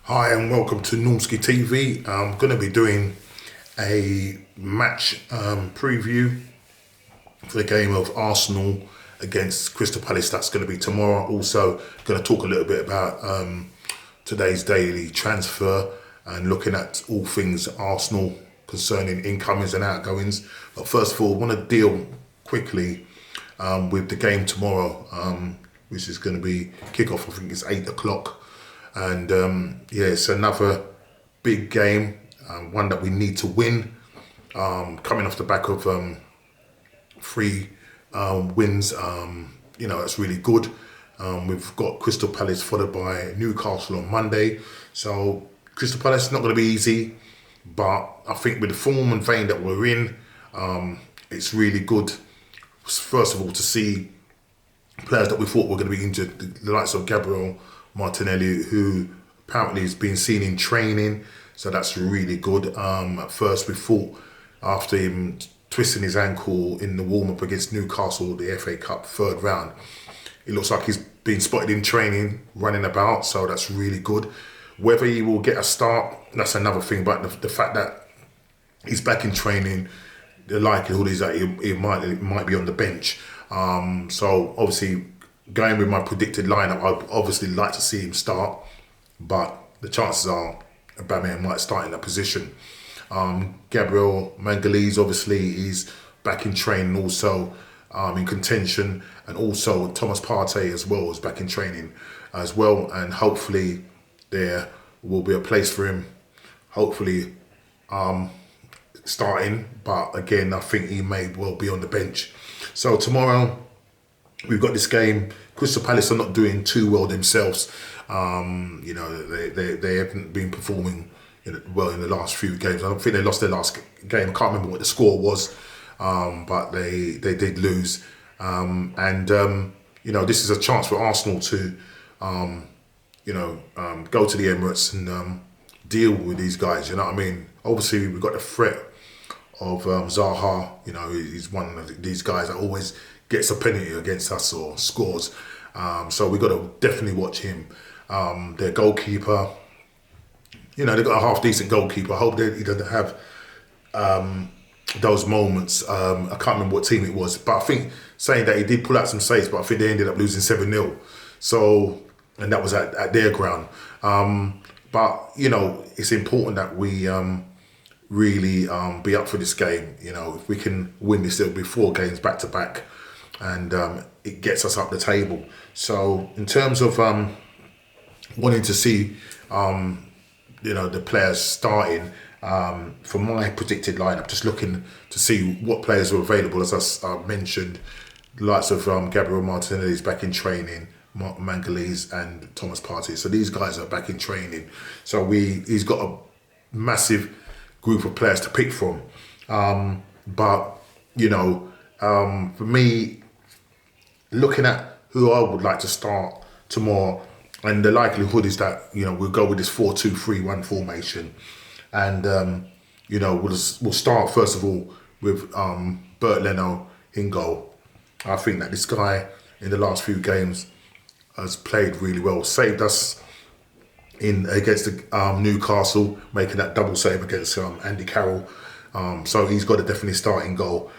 Hi and welcome to Normski TV. I'm going to be doing a match preview for the game of Arsenal against Crystal Palace. That's going to be tomorrow. Also going to talk a little bit about today's daily transfer and looking at all things Arsenal concerning incomings and outgoings. But first of all, I want to deal quickly with the game tomorrow, which is going to be kickoff. I think it's 8 o'clock. And it's another big game, one that we need to win. Coming off the back of three wins, that's really good. We've got Crystal Palace followed by Newcastle on Monday. So Crystal Palace is not going to be easy, but I think with the form and vein that we're in, it's really good. First of all, to see players that we thought were going to be injured, the likes of Gabriel Martinelli, who apparently has been seen in training, so that's really good. At first we thought, after him twisting his ankle in the warm-up against Newcastle, the FA Cup third round, it looks like he's been spotted in training, running about, so that's really good. Whether he will get a start, that's another thing, but the fact that he's back in training, the likelihood is that he might be on the bench. So obviously, going with my predicted lineup, I'd obviously like to see him start, but the chances are Aubameyang might start in that position. Gabriel Magalhaes, obviously, is back in training, also in contention, and also Thomas Partey as well is back in training as well, and hopefully there will be a place for him, hopefully starting, but again, I think he may well be on the bench. So tomorrow, we've got this game. Crystal Palace are not doing too well themselves. They haven't been performing well in the last few games. I don't think they lost their last game. I can't remember what the score was, but they did lose. This is a chance for Arsenal to, go to the Emirates and deal with these guys. You know what I mean? Obviously, we've got the threat of Zaha. He's one of these guys that always gets a penalty against us or scores. So we've got to definitely watch him. Their goalkeeper, they've got a half-decent goalkeeper. I hope that he doesn't have those moments. I can't remember what team it was, but I think saying that he did pull out some saves, but I think they ended up losing 7-0. So, and that was at their ground. But it's important that we really be up for this game. If we can win this, it'll be 4 games back to back, and it gets us up the table. So in terms of wanting to see the players starting, for my predicted lineup, just looking to see what players are available. As I mentioned, the likes of Gabriel Martinelli is back in training, Magalhaes and Thomas Partey. So these guys are back in training. So he's got a massive group of players to pick from. For me, looking at who I would like to start tomorrow, and the likelihood is that we'll go with this 4-2-3-1 formation, and we'll start first of all with Bernd Leno in goal. I think that this guy in the last few games has played really well, saved us against Newcastle, making that double save against Andy Carroll. So he's got to definitely start in goal.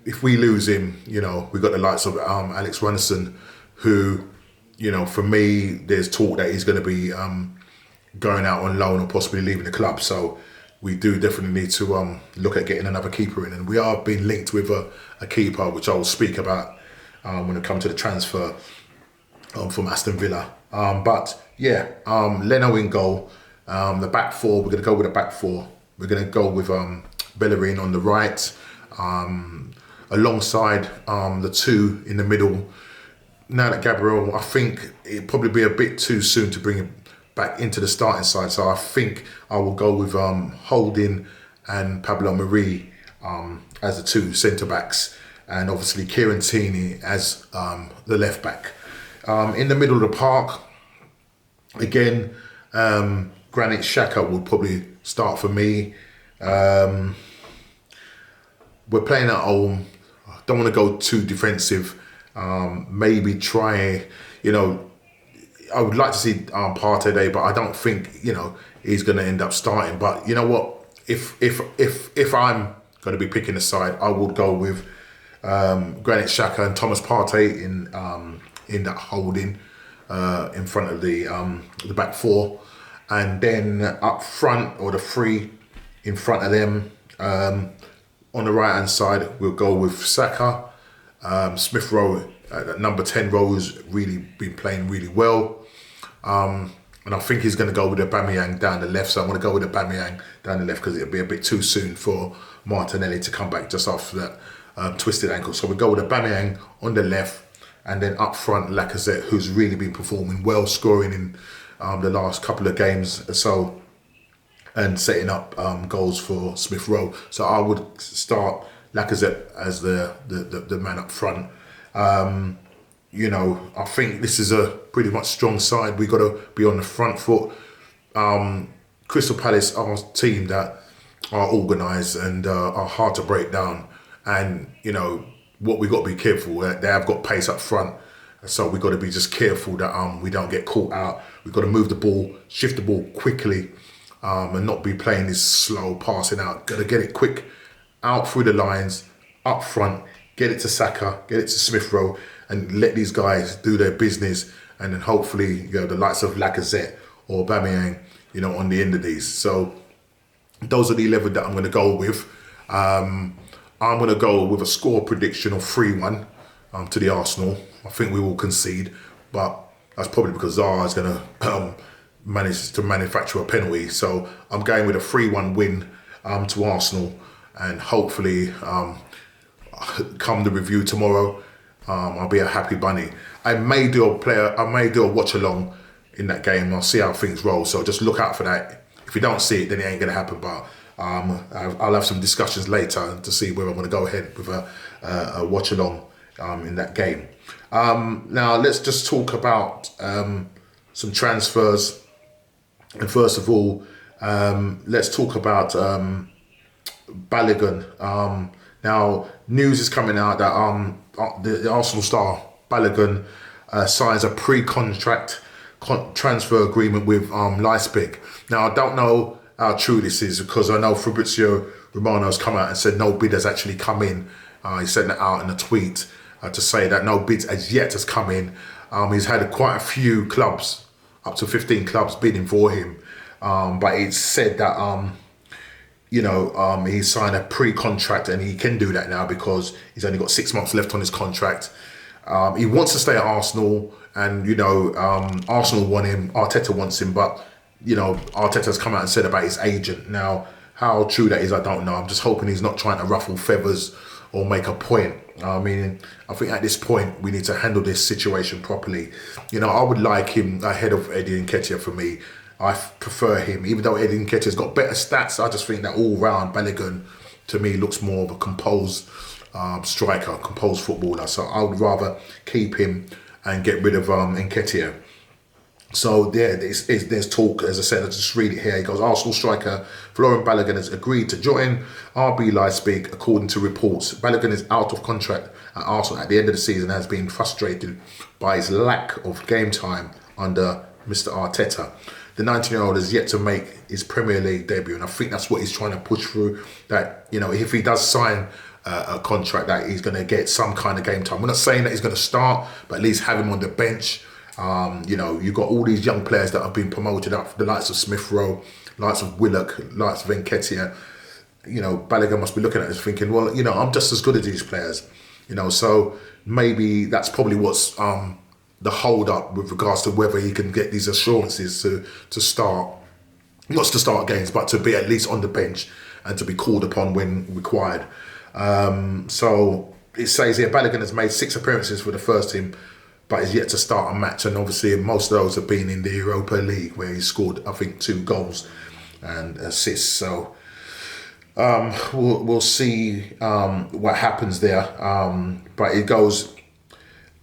If we lose him, we've got the likes of Alex Runnison, who, for me, there's talk that he's going to be going out on loan or possibly leaving the club. So we do definitely need to look at getting another keeper in. And we are being linked with a keeper, which I will speak about when it comes to the transfer from Aston Villa. Leno in goal. The back four, we're going to go with a back four. We're going to go with Bellerin on the right, alongside the two in the middle. Now that Gabriel, I think it'd probably be a bit too soon to bring him back into the starting side. So I think I will go with Holding and Pablo Mari as the two centre-backs, and obviously Kieran Tierney as the left-back. In the middle of the park, again, Granit Xhaka would probably start for me. We're playing at home. Don't want to go too defensive. Maybe try, I would like to see Partey there, but I don't think he's going to end up starting. But you know what? If I'm going to be picking a side, I would go with Granit Xhaka and Thomas Partey in that holding in front of the back four, and then up front, or the three in front of them, on the right hand side we'll go with Saka. Smith Rowe at number 10 role has really been playing really well. And I think he's going to go with Aubameyang down the left. So I'm going to go with Aubameyang down the left because it'll be a bit too soon for Martinelli to come back just after that twisted ankle. So we go with Aubameyang on the left, and then up front Lacazette, who's really been performing well, scoring in the last couple of games or so, and setting up goals for Smith Rowe. So I would start Lacazette as the man up front. I think this is a pretty much strong side. We've got to be on the front foot. Crystal Palace are a team that are organised and are hard to break down. And, what we've got to be careful, they have got pace up front. So we've got to be just careful that we don't get caught out. We've got to move the ball, shift the ball quickly, and not be playing this slow passing out. Got to get it quick, out through the lines, up front, get it to Saka, get it to Smith Rowe, and let these guys do their business. And then hopefully, the likes of Lacazette or Aubameyang, on the end of these. So those are the 11 that I'm going to go with. I'm going to go with a score prediction of 3-1 to the Arsenal. I think we will concede, but that's probably because Zaha is going to manage to manufacture a penalty. So I'm going with a 3-1 win to Arsenal, and hopefully come the review tomorrow, I'll be a happy bunny. I may do a watch along in that game. I'll see how things roll. So just look out for that. If you don't see it, then it ain't going to happen. But I'll have some discussions later to see whether I'm going to go ahead with a watch along in that game. Now let's just talk about some transfers. And first of all, let's talk about Balogun. Now news is coming out that the Arsenal star Balogun signs a pre-contract transfer agreement with Leipzig. Now I don't know how true this is, because I know Fabrizio Romano has come out and said no bid has actually come in. He sent it out in a tweet to say that no bids as yet has come in. He's had quite a few clubs, up to 15 clubs bidding for him, but it's said that he signed a pre-contract, and he can do that now because he's only got 6 months left on his contract. He wants to stay at Arsenal, and Arsenal want him, Arteta wants him, but Arteta's come out and said about his agent. Now, how true that is, I don't know. I'm just hoping he's not trying to ruffle feathers or make a point. I think at this point we need to handle this situation properly. I would like him ahead of Eddie Nketiah for me. I prefer him, even though Eddie Nketiah's got better stats. I just think that all round Balogun to me looks more of a composed striker, composed footballer. So I would rather keep him and get rid of Nketiah. So there's talk, as I said, I just read it here. He goes, Arsenal striker Florian Balogun has agreed to join RB Leipzig, according to reports. Balogun is out of contract at Arsenal at the end of the season, has been frustrated by his lack of game time under Mr. Arteta. The 19-year-old has yet to make his Premier League debut, and I think that's what he's trying to push through, that, if he does sign a contract, that he's going to get some kind of game time. We're not saying that he's going to start, but at least have him on the bench. You've got all these young players that have been promoted up, the likes of Smith Rowe, likes of Willock, likes of Nketiah. Balogun must be looking at this thinking, well, I'm just as good as these players. So maybe that's probably what's the hold up with regards to whether he can get these assurances to start, not to start games, but to be at least on the bench and to be called upon when required. So it says here, Balogun has made 6 appearances for the first team, but is yet to start a match, and obviously most of those have been in the Europa League, where he scored, I think, 2 goals and assists. So we'll see what happens there. But it goes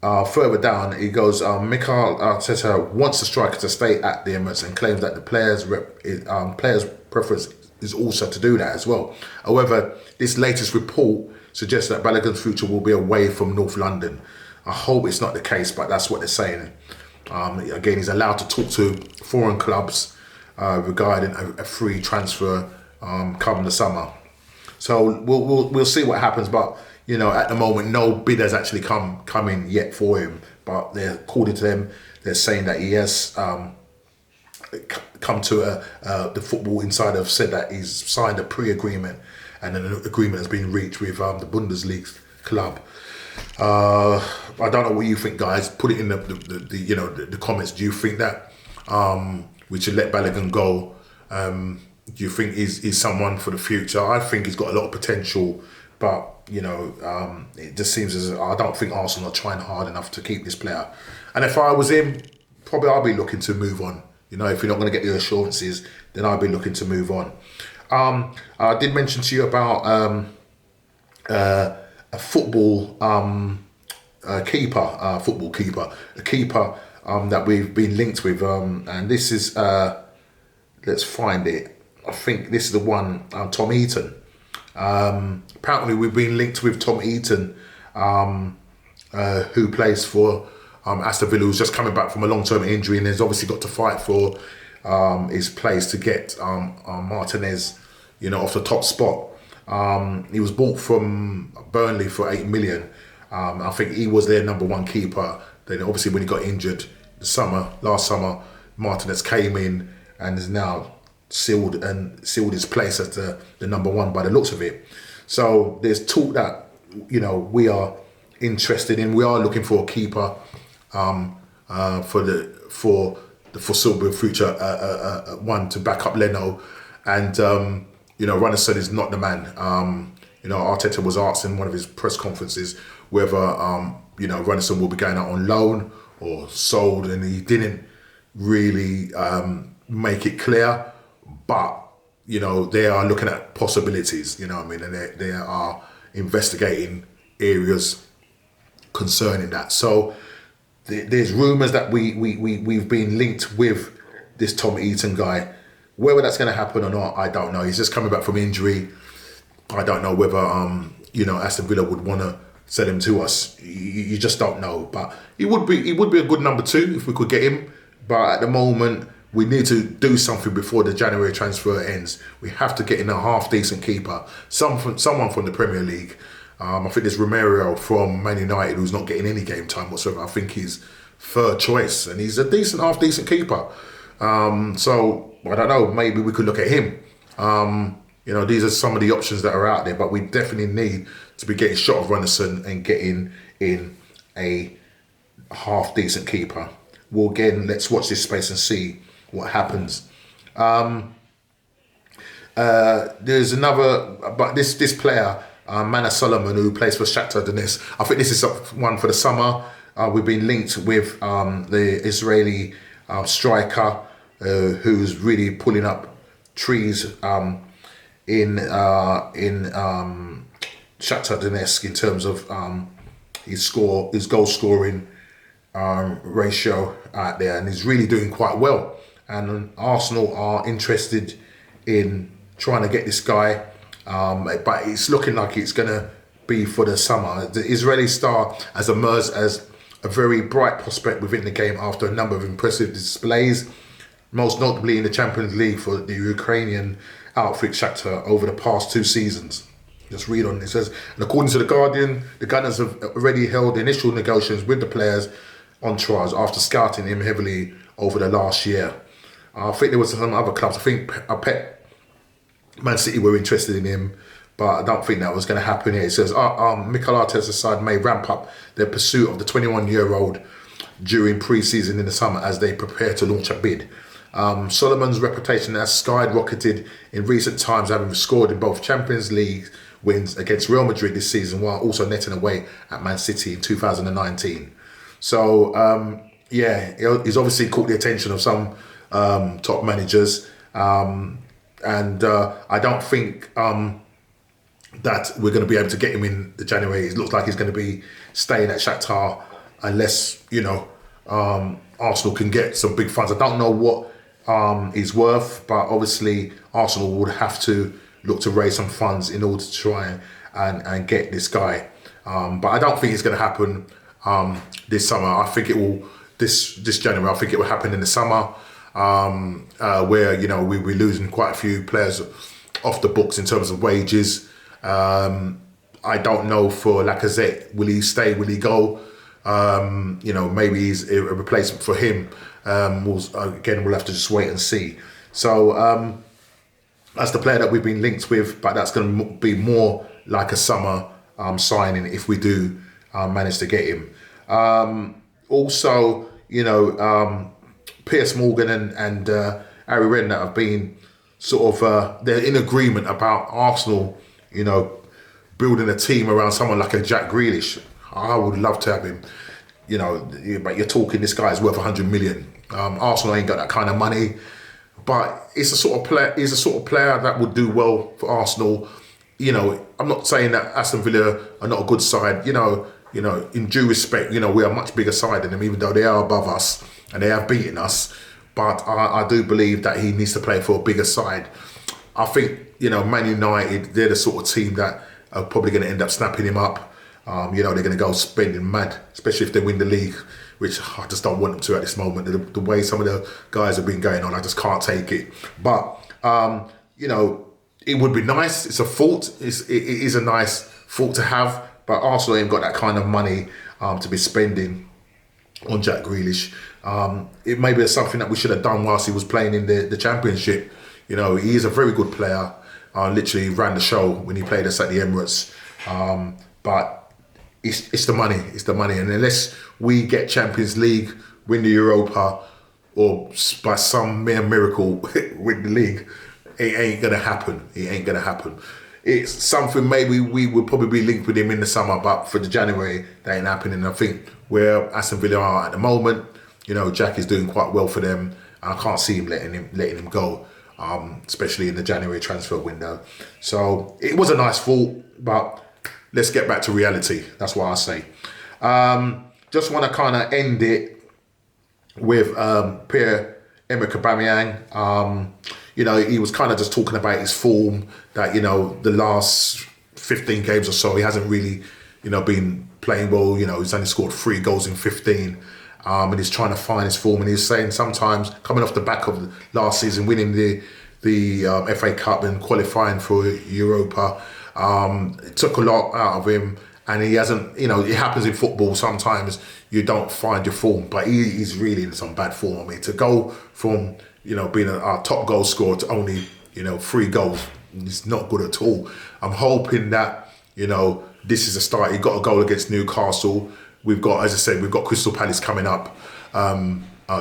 further down. It goes, Mikel Arteta wants the striker to stay at the Emirates and claims that the players' preference is also to do that as well. However, this latest report suggests that Balogun's future will be away from North London. I hope it's not the case, but that's what they're saying. Again, he's allowed to talk to foreign clubs regarding a free transfer come the summer. So we'll see what happens. But at the moment, no bid has actually come in yet for him. But according to them, they're saying that he has come to the Football Insider have said that he's signed a pre-agreement, and an agreement has been reached with the Bundesliga club. I don't know what you think, guys. Put it in the comments. Do you think that we should let Balogun go? Do you think he's someone for the future? I think he's got a lot of potential, but it just seems as I don't think Arsenal are trying hard enough to keep this player. And if I was him, probably I'd be looking to move on. If you're not going to get the assurances, then I'd be looking to move on. I did mention to you about a football keeper that we've been linked with, and this is let's find it. I think this is the one, Tom Eaton. Apparently we've been linked with Tom Eaton, who plays for Aston Villa, who's just coming back from a long-term injury and has obviously got to fight for his place to get Martinez, off the top spot. He was bought from Burnley for 8 million. I think he was their number one keeper. Then obviously when he got injured last summer, Martinez came in and is now sealed his place as the number one by the looks of it. So there's talk that we are interested in. We are looking for a keeper for the foreseeable future, one to back up Leno, and Runnison is not the man. Arteta was asked in one of his press conferences whether Runnison will be going out on loan or sold, and he didn't really make it clear. But they are looking at possibilities. And they are investigating areas concerning that. So there's rumours that we've been linked with this Tom Eaton guy. Whether that's going to happen or not, I don't know. He's just coming back from injury. I don't know whether Aston Villa would want to sell him to us. You just don't know. But he would be a good number 2 if we could get him. But at the moment, we need to do something before the January transfer ends. We have to get in a half-decent keeper, someone from the Premier League. I think there's Romero from Man United who's not getting any game time whatsoever. I think he's third choice, and he's a half-decent keeper. So I don't know. Maybe we could look at him. These are some of the options that are out there, but we definitely need to be getting shot of Runnison and getting in a half-decent keeper. Well, again, let's watch this space and see what happens. There's another, but this player, Mana Solomon, who plays for Shakhtar Donetsk. I think this is one for the summer. We've been linked with the Israeli striker who's really pulling up trees in Shakhtar Donetsk in terms of his goal scoring ratio out there, and he's really doing quite well. And Arsenal are interested in trying to get this guy, but it's looking like it's going to be for the summer. The Israeli star has emerged as a very bright prospect within the game after a number of impressive displays, most notably in the Champions League for the Ukrainian outfit Shakhtar over the past 2 seasons. Just read on it. It says, and according to The Guardian, the Gunners have already held initial negotiations with the players entourage after scouting him heavily over the last year. I think there was some other clubs. I think Man City were interested in him, but I don't think that was going to happen here. It says, Mikel Arteta's side may ramp up their pursuit of the 21-year-old during pre-season in the summer as they prepare to launch a bid. Solomon's reputation has skyrocketed in recent times, having scored in both Champions League wins against Real Madrid this season, while also netting away at Man City in 2019. So, he's obviously caught the attention of some top managers. And I don't think that we're going to be able to get him in the January. It looks like he's going to be staying at Shakhtar unless, Arsenal can get some big funds. I don't know what he's worth, but obviously Arsenal would have to look to raise some funds in order to try and get this guy. But I don't think it's going to happen this summer. I think it will this January. I think it will happen in the summer, where we're losing quite a few players off the books in terms of wages. I don't know for Lacazette, will he stay? Will he go? Maybe he's a replacement for him. We'll have to just wait and see. So that's the player that we've been linked with, but that's going to be more like a summer signing if we do manage to get him. Also, Piers Morgan and Harry Redknapp have been sort of they're in agreement about Arsenal, building a team around someone like a Jack Grealish. I would love to have him. But you're talking, this guy is worth 100 million. Arsenal ain't got that kind of money, but it's a sort of player. He's a sort of player that would do well for Arsenal. I'm not saying that Aston Villa are not a good side. In due respect, we are a much bigger side than them, even though they are above us and they have beaten us. But I do believe that he needs to play for a bigger side. I think, Man United, they're the sort of team that are probably going to end up snapping him up. They're going to go spending mad, especially if they win the league, which I just don't want them to at this moment. The way some of the guys have been going on, I just can't take it. But, it would be nice. It's a thought. It is a nice thought to have. But Arsenal ain't got that kind of money to be spending on Jack Grealish. It may be something that we should have done whilst he was playing in the Championship. He is a very good player. Literally ran the show when he played us at the Emirates. But it's the money. It's the money. And unless we get Champions League, win the Europa, or by some mere miracle win the league, it ain't going to happen. It ain't going to happen. It's something maybe we would probably be linked with him in the summer, but for the January, that ain't happening. I think where Aston Villa are at the moment, Jack is doing quite well for them. I can't see him letting him go, especially in the January transfer window. So it was a nice thought, but let's get back to reality. That's what I say. Just want to kind of end it with Pierre-Emerick Aubameyang. He was kind of just talking about his form, that, the last 15 games or so, he hasn't really, been playing well. He's only scored 3 goals in 15. And he's trying to find his form. And he's saying sometimes, coming off the back of last season, winning the FA Cup and qualifying for Europa, it took a lot out of him. And he hasn't, it happens in football. Sometimes you don't find your form, but he's really in some bad form. I mean, to go from, being our top goal scorer to only, 3 goals, it's not good at all. I'm hoping that, this is a start. He got a goal against Newcastle. We've got, as I said, we've got Crystal Palace coming up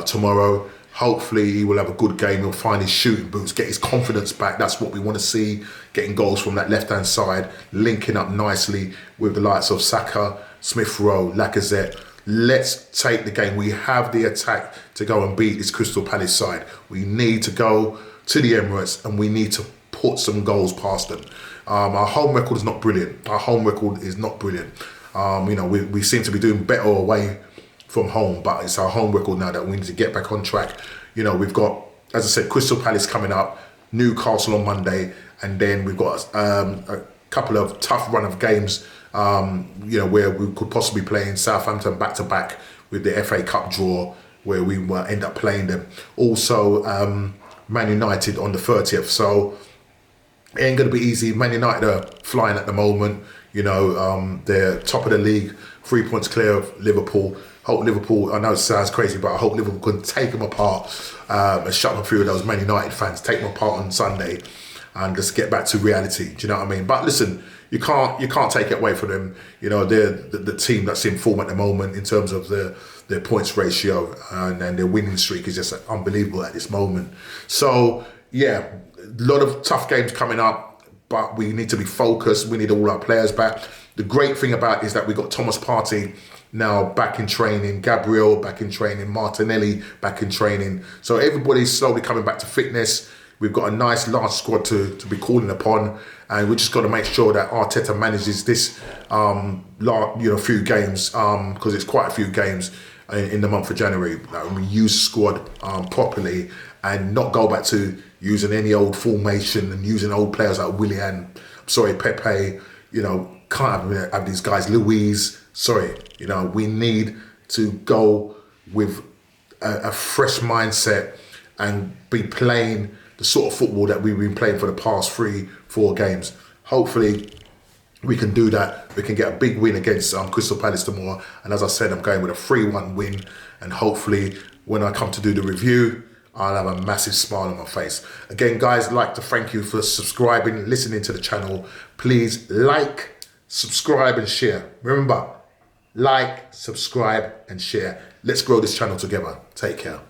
tomorrow. Hopefully he will have a good game. He'll find his shooting boots, get his confidence back. That's what we want to see, getting goals from that left-hand side, linking up nicely with the likes of Saka, Smith Rowe, Lacazette. Let's take the game. We have the attack to go and beat this Crystal Palace side. We need to go to the Emirates and we need to put some goals past them. Our home record is not brilliant. We seem to be doing better away from home, but it's our home record now that we need to get back on track. We've got, as I said, Crystal Palace coming up, Newcastle on Monday, and then we've got a couple of tough run of games, where we could possibly play in Southampton back-to-back with the FA Cup draw, where we will end up playing them. Also, Man United on the 30th. So it ain't going to be easy. Man United are flying at the moment. They're top of the league, 3 points clear of Liverpool. Hope Liverpool, I know it sounds crazy, but I hope Liverpool can take them apart and shut them through those Man United fans, take them apart on Sunday and just get back to reality. Do you know what I mean? But listen, you can't take it away from them. They're the team that's in form at the moment in terms of their points ratio, and their winning streak is just unbelievable at this moment. So, yeah, a lot of tough games coming up, but we need to be focused. We need all our players back. The great thing about it is that we got Thomas Partey now back in training, Gabriel back in training, Martinelli back in training. So everybody's slowly coming back to fitness. We've got a nice large squad to be calling upon, and we just got to make sure that Arteta manages this few games, because it's quite a few games in the month of January. We use squad properly and not go back to using any old formation and using old players like Pepe. Can't have these guys. Louise, we need to go with a fresh mindset and be playing the sort of football that we've been playing for the past 3-4 games. Hopefully we can do that. We can get a big win against Crystal Palace tomorrow. And as I said, I'm going with a 3-1 win. And hopefully when I come to do the review, I'll have a massive smile on my face. Again, guys, I'd like to thank you for subscribing, listening to the channel. Please like, subscribe and share. Remember, like, subscribe and share. Let's grow this channel together. Take care.